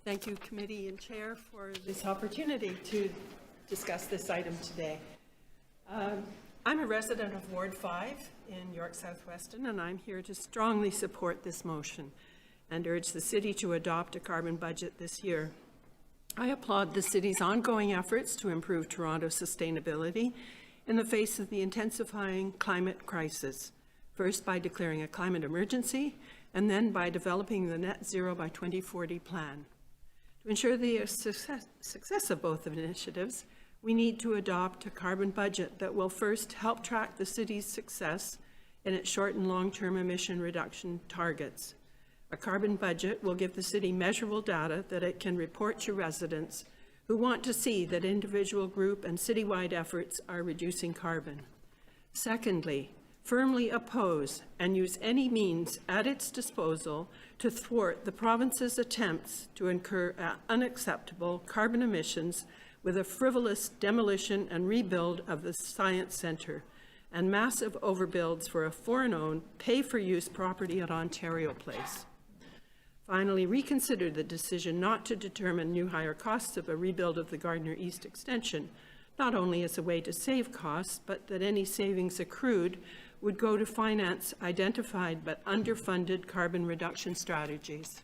Thank you, committee and chair, for this opportunity to discuss this item today. I'm a resident of Ward 5 in York Southwestern, and I'm here to strongly support this motion and urge the city to adopt a carbon budget this year. I applaud the city's ongoing efforts to improve Toronto's sustainability in the face of the intensifying climate crisis, first by declaring a climate emergency, and then by developing the Net Zero by 2040 plan. To ensure the success of both initiatives, we need to adopt a carbon budget that will first help track the city's success in its short and long-term emission reduction targets. A carbon budget will give the city measurable data that it can report to residents who want to see that individual, group, and citywide efforts are reducing carbon. Secondly, firmly oppose and use any means at its disposal to thwart the province's attempts to incur unacceptable carbon emissions with a frivolous demolition and rebuild of the Science Centre and massive overbuilds for a foreign-owned, pay-for-use property at Ontario Place. Finally, reconsider the decision not to determine new higher costs of a rebuild of the Gardiner East extension, not only as a way to save costs, but that any savings accrued would go to finance identified but underfunded carbon reduction strategies.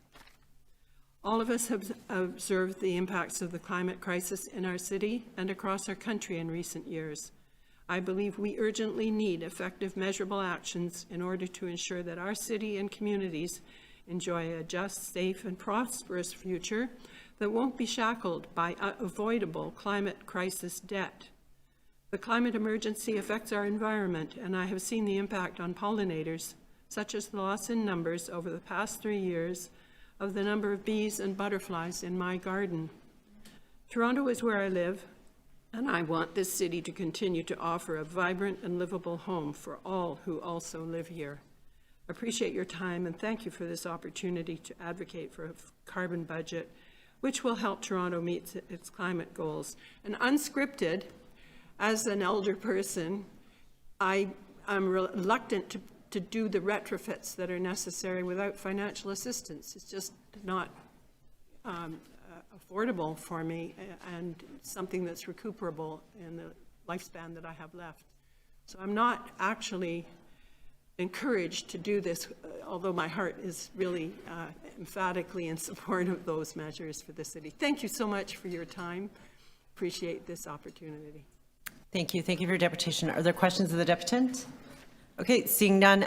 All of us have observed the impacts of the climate crisis in our city and across our country in recent years. I believe we urgently need effective, measurable actions in order to ensure that our city and communities enjoy a just, safe, and prosperous future that won't be shackled by avoidable climate crisis debt. The climate emergency affects our environment, and I have seen the impact on pollinators, such as the loss in numbers over the past 3 years of the number of bees and butterflies in my garden. Toronto is where I live, and I want this city to continue to offer a vibrant and livable home for all who also live here. I appreciate your time, and thank you for this opportunity to advocate for a carbon budget, which will help Toronto meet its climate goals. And unscripted, as an elder person, I'm reluctant to do the retrofits that are necessary without financial assistance. It's just not affordable for me and something that's recuperable in the lifespan that I have left. So I'm not actually encouraged to do this, although my heart is really emphatically in support of those measures for the city. Thank you so much for your time. Appreciate this opportunity. Thank you. Thank you for your deputation. Are there questions of the deputant? Okay, seeing none,